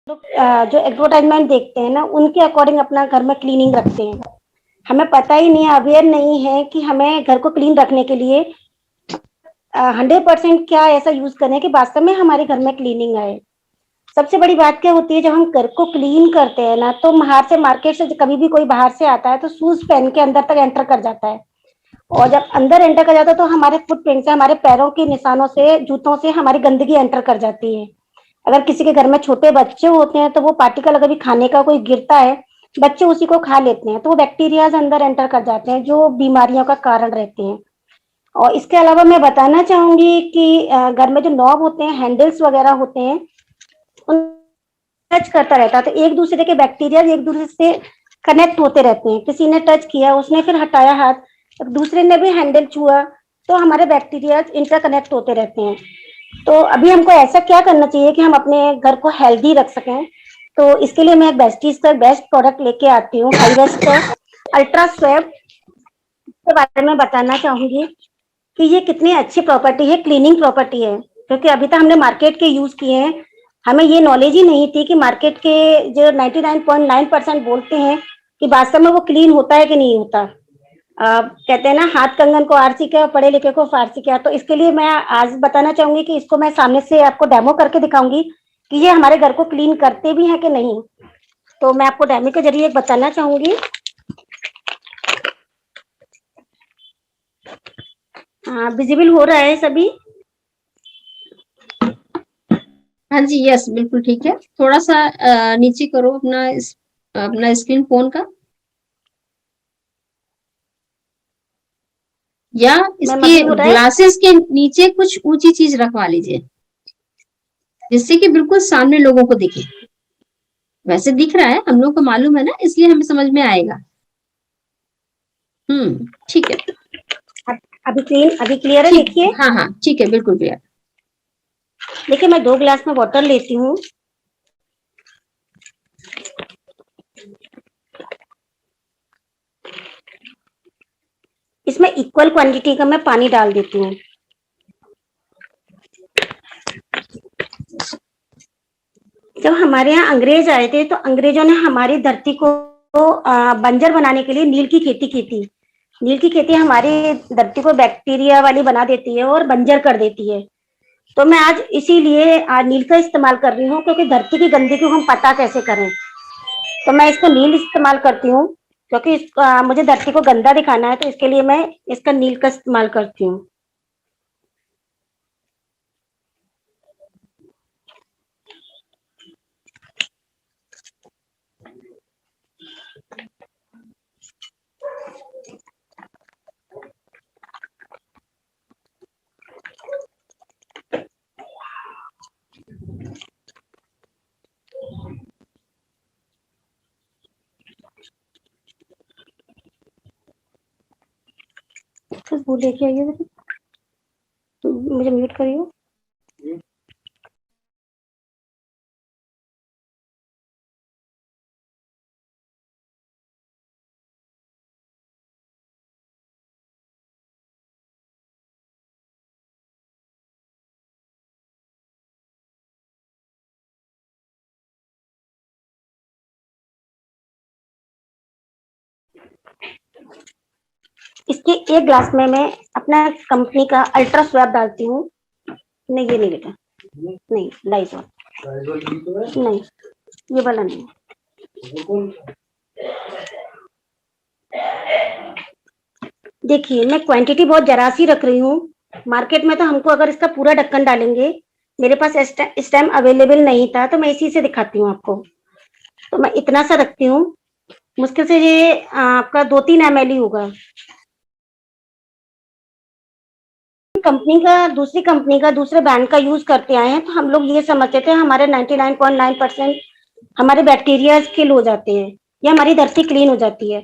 जो एडवर्टाइजमेंट देखते हैं ना, उनके अकॉर्डिंग अपना घर में क्लीनिंग रखते हैं। हमें पता ही नहीं है, अवेयर नहीं है कि हमें घर को क्लीन रखने के लिए 100% क्या ऐसा यूज करें कि वास्तव में हमारे घर में क्लीनिंग आए। सबसे बड़ी बात क्या होती है, जब हम घर को क्लीन करते हैं ना, तो बाहर से मार्केट से कभी भी कोई बाहर से आता है तो शूज पहन के अंदर तक एंटर कर जाता है। और जब अंदर एंटर कर जाता है तो हमारे फुटप्रिंट से, हमारे पैरों के निशानों से, जूतों से हमारी गंदगी एंटर कर जाती है। अगर किसी के घर में छोटे बच्चे होते हैं तो वो पार्टिकल अगर भी खाने का कोई गिरता है, बच्चे उसी को खा लेते हैं, तो वो बैक्टीरियाज अंदर एंटर कर जाते हैं जो बीमारियों का कारण रहते हैं। और इसके अलावा मैं बताना चाहूंगी कि घर में जो नॉब होते हैं, हैंडल्स वगैरह होते हैं, उन टच करता रहता है तो एक दूसरे के बैक्टीरिया एक दूसरे से कनेक्ट होते रहते हैं। किसी ने टच किया, उसने फिर हटाया हाथ, दूसरे ने भी हैंडल छुआ, तो हमारे बैक्टीरिया इंटरकनेक्ट होते रहते हैं। तो अभी हमको ऐसा क्या करना चाहिए कि हम अपने घर को हेल्दी रख सकें। तो इसके लिए मैं बेस्टीज का बेस्ट प्रोडक्ट लेके आती हूँ, हाईवेस्ट अल्ट्रा स्वेब के बारे में बताना चाहूंगी कि ये कितनी अच्छी प्रॉपर्टी है, क्लीनिंग प्रॉपर्टी है। क्योंकि अभी तक हमने मार्केट के यूज किए हैं, हमें ये नॉलेज ही नहीं थी कि मार्केट के जो 99.9% बोलते हैं कि वास्तव में वो क्लीन होता है कि नहीं होता। कहते हैं ना, हाथ कंगन को आरसी क्या, पढ़े लिखे को फारसी क्या। तो इसके लिए मैं आज बताना चाहूंगी कि इसको मैं सामने से आपको डेमो करके दिखाऊंगी कि ये हमारे घर को क्लीन करते भी हैं कि नहीं। तो मैं आपको डेमो के जरिए बताना चाहूंगी। हाँ, विजिबल हो रहा है सभी? हाँ जी, यस, बिल्कुल ठीक है। थोड़ा सा नीचे करो अपना स्क्रीन फोन का, या मैं इसके मभी हो रहा है? ग्लासेस के नीचे कुछ ऊंची चीज रखवा लीजिए, जिससे कि बिल्कुल सामने लोगों को दिखे। वैसे दिख रहा है, हम लोग को मालूम है ना, इसलिए हमें समझ में आएगा। ठीक है। अभी क्लियर है, ठीक, देखिए। हाँ हाँ, ठीक है, बिल्कुल क्लियर। देखिए, मैं 2 गिलास में वाटर लेती हूँ। इसमें इक्वल क्वांटिटी का मैं पानी डाल देती हूँ। जब हमारे यहाँ अंग्रेज आए थे तो अंग्रेजों ने हमारी धरती को बंजर बनाने के लिए नील की खेती की थी। नील की खेती हमारी धरती को बैक्टीरिया वाली बना देती है और बंजर कर देती है। तो मैं आज इसीलिए आज नील का इस्तेमाल कर रही हूँ, क्योंकि धरती की गंदगी को हम पता कैसे करें। तो मैं इसको नील इस्तेमाल करती हूँ, क्योंकि मुझे धरती को गंदा दिखाना है, तो इसके लिए मैं इसका नील का इस्तेमाल करती हूँ। खुशबू लेके आइए, मुझे म्यूट करिए। इसके 1 गिलास में मैं अपना कंपनी का अल्ट्रा स्वैप डालती हूँ। नहीं, ये नहीं बेटा, नहीं, लाइजॉल नहीं, ये वाला नहीं। देखिए, मैं क्वांटिटी बहुत जरा सी रख रही हूँ। मार्केट में तो हमको अगर इसका पूरा ढक्कन डालेंगे, मेरे पास इस टाइम अवेलेबल नहीं था, तो मैं इसी से दिखाती हूँ आपको। तो मैं इतना सा रखती हूँ, मुश्किल से ये आपका 2-3 ml ही होगा। दूसरी कंपनी का, दूसरे ब्रांड का यूज करते आए हैं, तो हम लोग ये समझते थे हमारे 99.9% हमारे बैक्टीरिया किल हो जाते हैं या हमारी धरती क्लीन हो जाती है।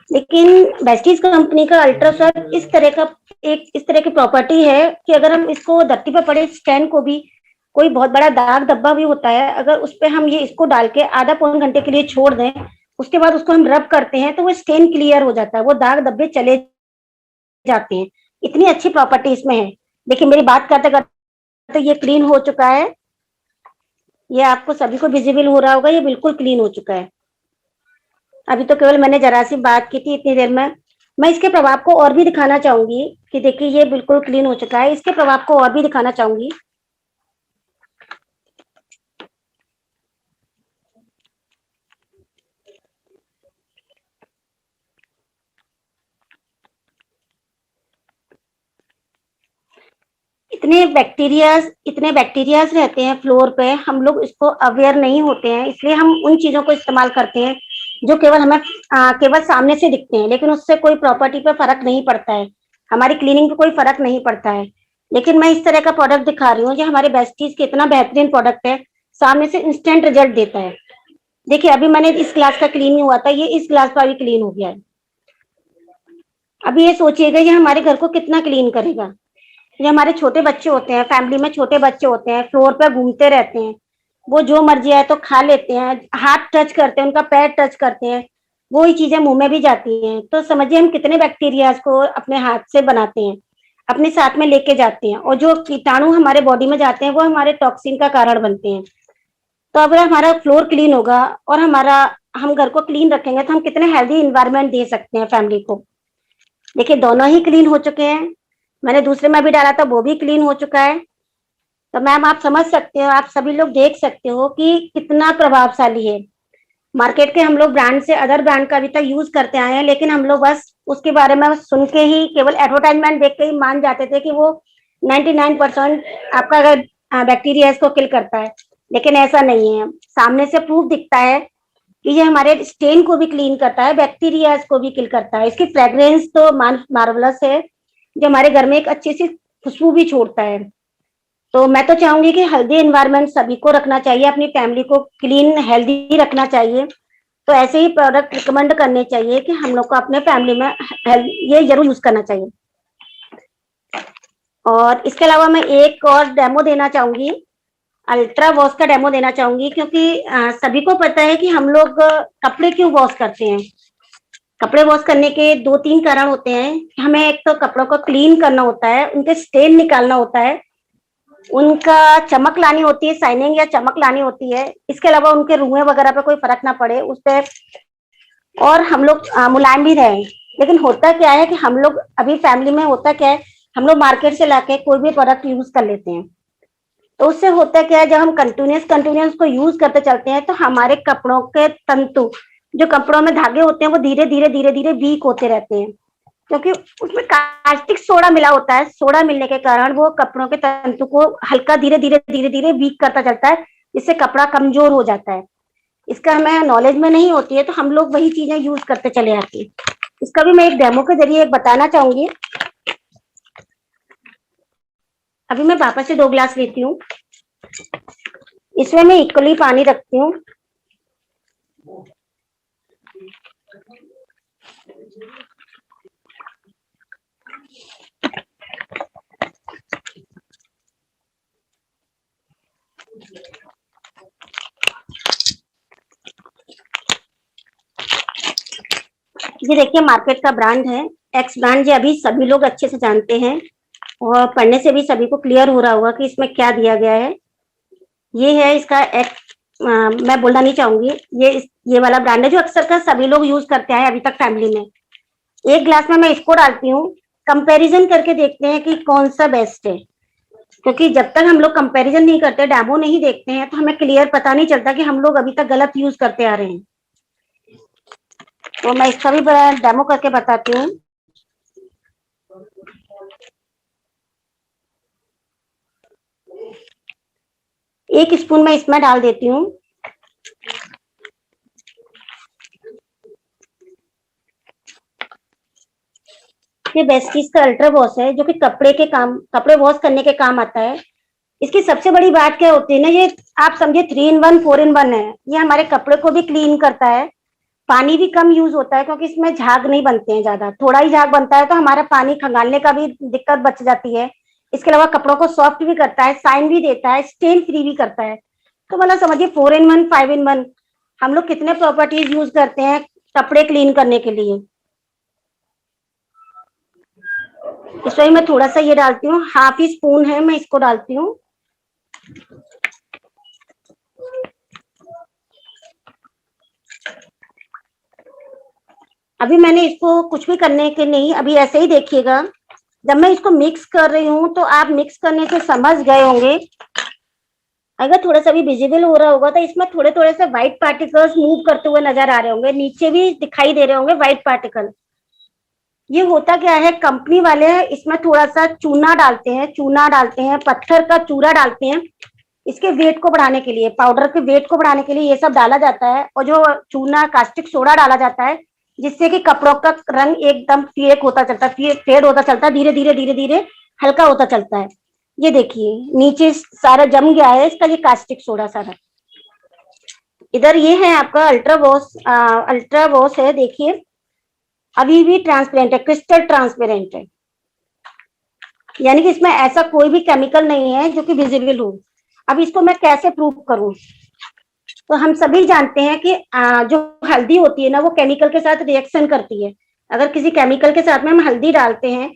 लेकिन बेस्टीज कंपनी का अल्ट्रासॉल इस तरह की प्रॉपर्टी है कि अगर हम इसको धरती पर पड़े स्टैंड को भी, कोई बहुत बड़ा दाग धब्बा भी होता है, अगर उस पर हम ये इसको डाल के आधा पौन घंटे के लिए छोड़ दें, उसके बाद उसको हम रब करते हैं, तो वो स्टेन क्लियर हो जाता है, वो दाग धब्बे चले जाते हैं। इतनी अच्छी प्रॉपर्टी इसमें है। देखिए, मेरी बात करते करते ये क्लीन हो चुका है। ये आपको सभी को विजिबल हो रहा होगा, ये बिल्कुल क्लीन हो चुका है। अभी तो केवल मैंने जरा सी बात की थी इतनी देर में। मैं इसके प्रभाव को और भी दिखाना चाहूंगी कि देखिए ये बिल्कुल क्लीन हो चुका है। इसके प्रभाव को और भी दिखाना चाहूंगी। इतने बैक्टीरियाज रहते हैं फ्लोर पे, हम लोग इसको अवेयर नहीं होते हैं, इसलिए हम उन चीजों को इस्तेमाल करते हैं जो केवल हमें केवल सामने से दिखते हैं, लेकिन उससे कोई प्रॉपर्टी पे फर्क नहीं पड़ता है, हमारी क्लीनिंग पे कोई फर्क नहीं पड़ता है। लेकिन मैं इस तरह का प्रोडक्ट दिखा रही हूँ जो हमारे बेस्टीज के इतना बेहतरीन प्रोडक्ट है, सामने से इंस्टेंट रिजल्ट देता है। देखिए अभी मैंने इस ग्लास का क्लीन हुआ था, ये इस ग्लास का भी क्लीन हो गया है। अभी ये सोचिएगा ये हमारे घर को कितना क्लीन करेगा। ये हमारे छोटे बच्चे होते हैं, फैमिली में छोटे बच्चे होते हैं, फ्लोर पर घूमते रहते हैं, वो जो मर्जी है तो खा लेते हैं, हाथ टच करते हैं, उनका पैर टच करते हैं, वो ही चीजें मुंह में भी जाती हैं। तो समझिए हम कितने बैक्टीरियाज को अपने हाथ से बनाते हैं, अपने साथ में लेके जाते हैं, और जो कीटाणु हमारे बॉडी में जाते हैं वो हमारे टॉक्सिन का कारण बनते हैं। तो अगर हमारा फ्लोर क्लीन होगा और हम घर को क्लीन रखेंगे तो हम कितने हेल्दी इन्वायरमेंट दे सकते हैं फैमिली को। देखिए दोनों ही क्लीन हो चुके हैं, मैंने दूसरे में भी डाला था वो भी क्लीन हो चुका है। तो मैम आप समझ सकते हो, आप सभी लोग देख सकते हो कि कितना प्रभावशाली है। मार्केट के हम लोग ब्रांड से अदर ब्रांड का अभी तक यूज करते आए हैं, लेकिन हम लोग बस उसके बारे में सुन के ही, केवल एडवर्टाइजमेंट देख के ही मान जाते थे कि वो 99% आपका अगर बैक्टीरिया इसको किल करता है, लेकिन ऐसा नहीं है। सामने से प्रूफ दिखता है कि ये हमारे स्टेन को भी क्लीन करता है, बैक्टीरिया को भी किल करता है। इसकी फ्रेग्रेंस तो मार्वलस है, जो हमारे घर में एक अच्छी सी खुशबू भी छोड़ता है। तो मैं तो चाहूंगी कि हेल्दी एनवायरनमेंट सभी को रखना चाहिए, अपनी फैमिली को क्लीन हेल्दी रखना चाहिए। तो ऐसे ही प्रोडक्ट रिकमेंड करने चाहिए कि हम लोग को अपने फैमिली में ये जरूर यूज करना चाहिए। और इसके अलावा मैं एक और डेमो देना चाहूंगी, अल्ट्रा वॉश का डेमो देना चाहूंगी, क्योंकि सभी को पता है कि हम लोग कपड़े क्यों वॉश करते हैं। कपड़े वॉश करने के दो तीन कारण होते हैं। हमें एक तो कपड़ों को क्लीन करना होता है, उनके स्टेन निकालना होता है, उनका चमक लानी होती है, शाइनिंग या चमक लानी होती है। इसके अलावा उनके रुए वगैरह पे कोई फर्क ना पड़े उस पे, और हम लोग मुलायम भी रहे। लेकिन होता क्या है कि हम लोग अभी फैमिली में होता क्या है, हम लोग मार्केट से लाके कोई भी प्रोडक्ट यूज कर लेते हैं। तो उससे होता क्या है, जब हम कंटिन्यूस को यूज करते चलते हैं तो हमारे कपड़ों के तंतु, जो कपड़ों में धागे होते हैं, वो धीरे धीरे वीक होते रहते हैं, क्योंकि उसमें कास्टिक सोडा मिला होता है। सोडा मिलने के कारण वो कपड़ों के तंतु को हल्का धीरे धीरे वीक करता चलता है, जिससे कपड़ा कमजोर हो जाता है। इसका हमें नॉलेज में नहीं होती है, तो हम लोग वही चीजें यूज करते चले आते हैं। इसका भी मैं एक डेमो के जरिए एक बताना चाहूंगी। अभी मैं वापस से 2 ग्लास लेती हूँ, इसमें मैं इक्वली पानी रखती हूँ। ये देखिए मार्केट का ब्रांड है एक्स ब्रांड, ये अभी सभी लोग अच्छे से जानते हैं, और पढ़ने से भी सभी को क्लियर हो रहा होगा कि इसमें क्या दिया गया है। ये है इसका एक्स, मैं बोलना नहीं चाहूंगी, ये वाला ब्रांड है जो अक्सर का सभी लोग यूज करते हैं अभी तक फैमिली में। 1 ग्लास में मैं इसको डालती हूँ, कंपैरिजन करके देखते हैं कि कौन सा बेस्ट है। क्योंकि जब तक हम लोग कंपैरिजन नहीं करते, डेमो नहीं देखते हैं, तो हमें क्लियर पता नहीं चलता कि हम लोग अभी तक गलत यूज करते आ रहे हैं। तो मैं इसका भी डेमो करके बताती हूँ। एक स्पून मैं इसमें डाल देती हूँ। ये बेस्टीज का अल्ट्रा वॉश है, जो कि कपड़े वॉश करने के काम आता है। इसकी सबसे बड़ी बात क्या होती है ना, ये आप समझे 3 in 1 4 in 1 है। ये हमारे कपड़े को भी क्लीन करता है, पानी भी कम यूज होता है, क्योंकि इसमें झाग नहीं बनते हैं ज्यादा, थोड़ा ही झाग बनता है, तो हमारा पानी खंगालने का भी दिक्कत बच जाती है। इसके अलावा कपड़ों को सॉफ्ट भी करता है, शाइन भी देता है, स्टेन फ्री भी करता है। तो मतलब समझिए 4 in 1 5 in 1 हम लोग कितने प्रॉपर्टीज यूज करते हैं कपड़े क्लीन करने के लिए। इसमें मैं थोड़ा सा ये डालती हूँ, हाफ ही स्पून है, मैं इसको डालती हूँ। अभी मैंने इसको कुछ भी करने के नहीं, अभी ऐसे ही देखिएगा। जब मैं इसको मिक्स कर रही हूँ तो आप मिक्स करने से समझ गए होंगे, अगर थोड़ा सा भी विजिबल हो रहा होगा तो इसमें थोड़े थोड़े से व्हाइट पार्टिकल्स मूव करते हुए नजर आ रहे होंगे, नीचे भी दिखाई दे रहे होंगे व्हाइट पार्टिकल। ये होता क्या है, कंपनी वाले इसमें थोड़ा सा चूना डालते हैं, चूना डालते हैं, पत्थर का चूरा डालते हैं, इसके वेट को बढ़ाने के लिए, पाउडर के वेट को बढ़ाने के लिए ये सब डाला जाता है। और जो चूना कास्टिक सोडा डाला जाता है, जिससे कि कपड़ों का रंग एकदम फेक होता चलता है, फेड होता चलता है, धीरे धीरे धीरे धीरे हल्का होता चलता है। ये देखिए नीचे सारा जम गया है इसका, ये कास्टिक सोडा सारा। इधर ये है आपका अल्ट्रा वॉश, अल्ट्रा वॉश है, देखिए अभी भी ट्रांसपेरेंट है, क्रिस्टल ट्रांसपेरेंट है, यानी कि इसमें ऐसा कोई भी केमिकल नहीं है जो कि विजिबल हो। अब इसको मैं कैसे प्रूव करूं? तो हम सभी जानते हैं कि जो हल्दी होती है ना, वो केमिकल के साथ रिएक्शन करती है। अगर किसी केमिकल के साथ में हम हल्दी डालते हैं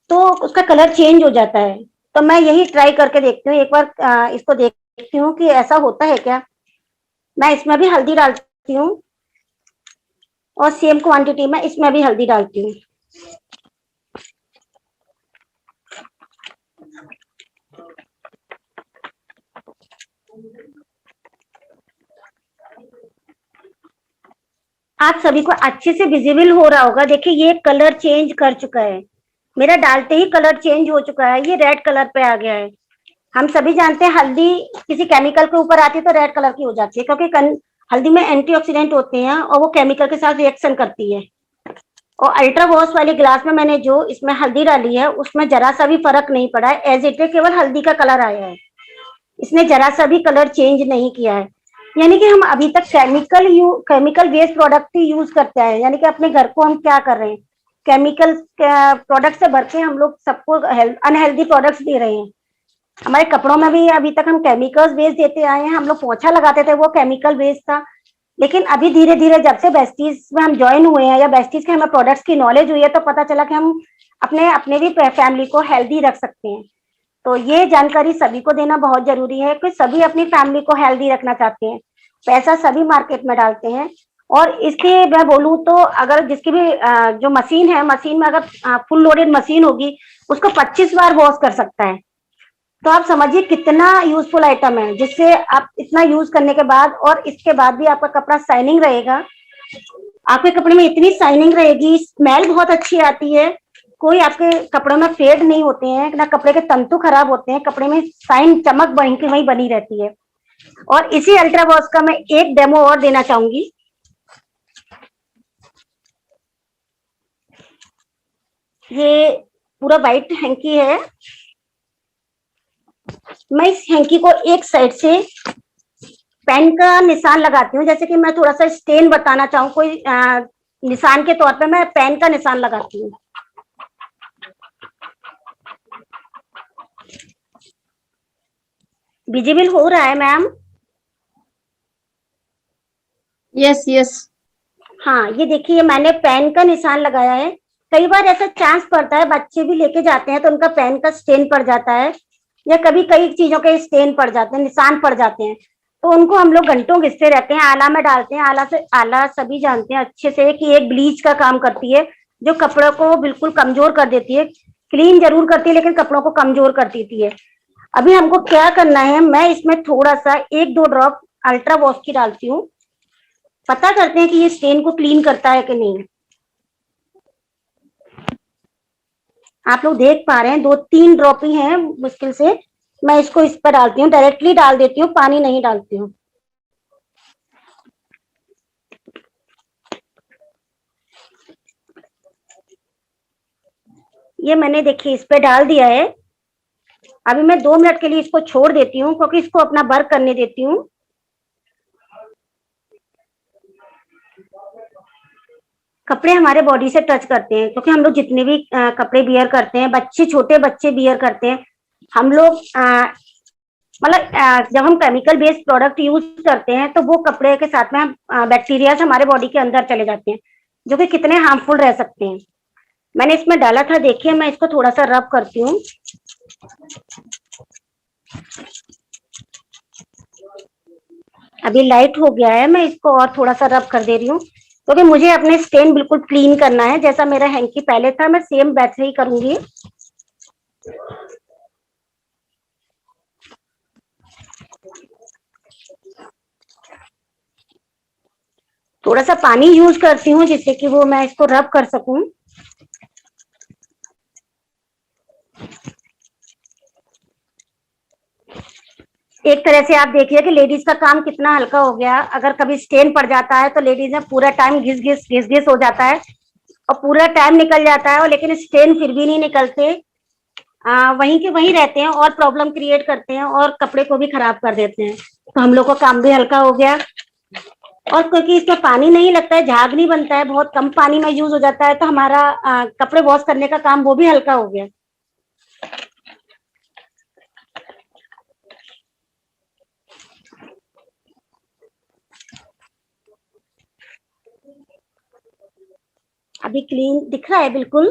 तो उसका कलर चेंज हो जाता है। तो मैं यही ट्राई करके देखती हूँ एक बार, इसको देखती हूँ कि ऐसा होता है क्या। मैं इसमें भी हल्दी डालती हूँ और सेम क्वांटिटी में इसमें भी हल्दी डालती हूँ। आप सभी को अच्छे से विजिबल हो रहा होगा, देखिए ये कलर चेंज कर चुका है, मेरा डालते ही कलर चेंज हो चुका है, ये रेड कलर पे आ गया है। हम सभी जानते हैं हल्दी किसी केमिकल के ऊपर आती है तो रेड कलर की हो जाती है, क्योंकि हल्दी में एंटीऑक्सीडेंट होते हैं और वो केमिकल के साथ रिएक्शन करती है। और अल्ट्रा वॉश वाले ग्लास में मैंने जो इसमें हल्दी डाली है उसमें जरा सा भी फर्क नहीं पड़ा है, एज इट इज केवल हल्दी का कलर आया है, इसने जरा सा भी कलर चेंज नहीं किया है। यानी कि हम अभी तक केमिकल बेस्ड प्रोडक्ट ही यूज करते हैं, यानी कि अपने घर को हम क्या कर रहे हैं, केमिकल प्रोडक्ट से भर के हम लोग सबको अनहेल्दी प्रोडक्ट्स दे रहे हैं। हमारे कपड़ों में भी अभी तक हम केमिकल्स बेस्ड देते आए हैं, हम लोग पोछा लगाते थे वो केमिकल बेस्ड था। लेकिन अभी धीरे धीरे जब से बेस्टीज में हम ज्वाइन हुए हैं या बेस्टीज के हमें प्रोडक्ट्स की नॉलेज हुई है, तो पता चला कि हम अपने अपने भी फैमिली को हेल्दी रख सकते हैं। तो ये जानकारी सभी को देना बहुत जरूरी है कि सभी अपनी फैमिली को हेल्दी रखना चाहते हैं, पैसा सभी मार्केट में डालते हैं। और इसके मैं बोलूं तो अगर जिसकी भी जो मशीन है, मशीन में अगर फुल लोडेड मशीन होगी उसको 25 बार वॉश कर सकता है। तो आप समझिए कितना यूजफुल आइटम है, जिससे आप इतना यूज करने के बाद और इसके बाद भी आपका कपड़ा शाइनिंग रहेगा, आपके कपड़े में इतनी शाइनिंग रहेगी, स्मेल बहुत अच्छी आती है, कोई आपके कपड़ों में फेड नहीं होते हैं ना, कपड़े के तंतु खराब होते हैं, कपड़े में शाइन चमक वहीं की वहीं बनी रहती है। और इसी अल्ट्रा वॉश का मैं एक डेमो और देना चाहूंगी। ये पूरा व्हाइट हैंकी है, मैं इस हैंकी को एक साइड से पेन का निशान लगाती हूँ, जैसे कि मैं थोड़ा सा स्टेन बताना चाहूँ कोई निशान के तौर पे मैं पेन का निशान लगाती हूँ। विजिबल हो रहा है मैम? Yes yes. हाँ, ये देखिए मैंने पेन का निशान लगाया है। कई बार ऐसा चांस पड़ता है, बच्चे भी लेके जाते हैं तो उनका पेन का स्टेन पड़ जाता है, या कभी कई चीजों के स्टेन पड़ जाते हैं, निशान पड़ जाते हैं, तो उनको हम लोग घंटों घिसते रहते हैं, आला में डालते हैं। आला सभी जानते हैं अच्छे से कि एक ब्लीच का काम करती है, जो कपड़ों को बिल्कुल कमजोर कर देती है, क्लीन जरूर करती है लेकिन कपड़ों को कमजोर कर देती है। अभी हमको क्या करना है, मैं इसमें थोड़ा सा 1-2 ड्रॉप अल्ट्रा वॉश की डालती हूँ, पता करते हैं कि ये स्टेन को क्लीन करता है कि नहीं। आप लोग देख पा रहे हैं 2-3 ड्रॉप ही हैं मुश्किल से, मैं इसको इस पर डालती हूँ, डायरेक्टली डाल देती हूँ, पानी नहीं डालती हूँ। ये मैंने देखिए इस पे डाल दिया है। अभी मैं 2 मिनट के लिए इसको छोड़ देती हूँ, क्योंकि इसको अपना वर्क करने देती हूँ। कपड़े हमारे बॉडी से टच करते हैं, क्योंकि हम लोग जितने भी कपड़े बियर करते हैं, बच्चे छोटे बच्चे बियर करते हैं, हम लोग मतलब जब हम केमिकल बेस्ड प्रोडक्ट यूज करते हैं तो वो कपड़े के साथ में बैक्टीरिया हमारे बॉडी के अंदर चले जाते हैं, जो कि कितने हार्मफुल रह सकते हैं। मैंने इसमें डाला था, देखिए मैं इसको थोड़ा सा रब करती हूँ। अभी लाइट हो गया है, मैं इसको और थोड़ा सा रब कर दे रही हूँ। क्योंकि मुझे अपने स्टेन बिल्कुल क्लीन करना है, जैसा मेरा हैंकी पहले था मैं सेम वैसे ही करूंगी। थोड़ा सा पानी यूज करती हूँ जिससे कि वो मैं इसको रब कर सकूं। एक तरह से आप देखिए कि लेडीज का काम कितना हल्का हो गया। अगर कभी स्टेन पड़ जाता है तो लेडीज में पूरा टाइम घिस घिस हो जाता है और पूरा टाइम निकल जाता है, और लेकिन स्टेन फिर भी नहीं निकलते, वहीं के वहीं रहते हैं और प्रॉब्लम क्रिएट करते हैं और कपड़े को भी खराब कर देते हैं। तो हम लोग का काम भी हल्का हो गया, और क्योंकि इसमें पानी नहीं लगता है, झाग नहीं बनता है, बहुत कम पानी में यूज हो जाता है, तो हमारा कपड़े वॉश करने का काम वो भी हल्का हो गया। अभी क्लीन दिख रहा है बिल्कुल।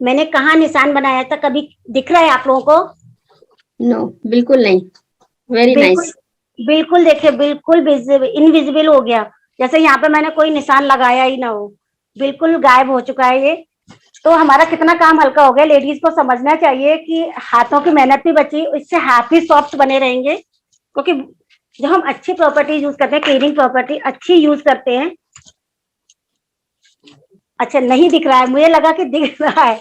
मैंने कहाँ निशान बनाया था, कभी दिख रहा है आप लोगों को? नो, बिल्कुल नहीं। वेरी बिल्कुल नाइस। बिल्कुल देखिए, बिल्कुल इनविजिबल हो गया, जैसे यहाँ पे मैंने कोई निशान लगाया ही ना हो। बिल्कुल गायब हो चुका है ये। तो हमारा कितना काम हल्का हो गया। लेडीज को समझना चाहिए कि हाथों की मेहनत भी बची, इससे हाथ भी सॉफ्ट बने रहेंगे, क्योंकि जब हम अच्छी प्रॉपर्टी यूज करते हैं, क्लीनिंग प्रॉपर्टी अच्छी यूज करते हैं। अच्छा नहीं दिख रहा है, मुझे लगा कि दिख रहा है।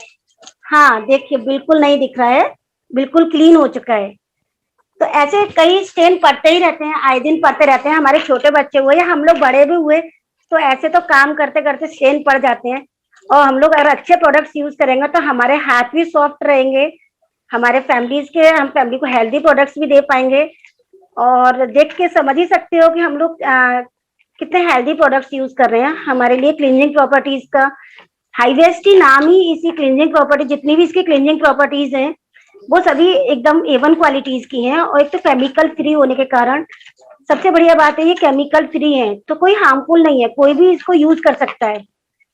हाँ देखिए, बिल्कुल नहीं दिख रहा है, बिल्कुल क्लीन हो चुका है। तो ऐसे कई स्टेन पड़ते ही रहते हैं, आए दिन पड़ते रहते हैं। हमारे छोटे बच्चे हुए या हम लोग बड़े भी हुए, तो ऐसे तो काम करते करते स्टेन पड़ जाते हैं। और हम लोग अगर अच्छे प्रोडक्ट्स यूज करेंगे तो हमारे हाथ भी सॉफ्ट रहेंगे, हमारे हम फैमिली को हेल्दी प्रोडक्ट्स भी दे पाएंगे। और देख के समझ ही सकते हो कि हम लोग कितने हेल्दी प्रोडक्ट्स यूज कर रहे हैं। हमारे लिए क्लींजिंग प्रॉपर्टीज का हाईवेस्ट ही नाम ही इसी क्लींजिंग प्रॉपर्टी, जितनी भी इसकी क्लींजिंग प्रॉपर्टीज हैं वो सभी एकदम A1 क्वालिटीज की हैं। और एक तो केमिकल फ्री होने के कारण सबसे बढ़िया बात है, ये केमिकल फ्री है तो कोई हार्मफुल नहीं है, कोई भी इसको यूज कर सकता है।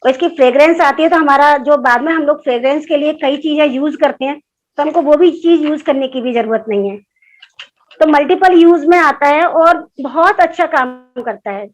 और इसकी फ्रेग्रेंस आती है तो हमारा जो बाद में हम लोग फ्रेग्रेंस के लिए कई चीजें यूज करते हैं, तो हमको वो भी चीज यूज करने की भी जरूरत नहीं है। तो मल्टीपल यूज में आता है और बहुत अच्छा काम करता है।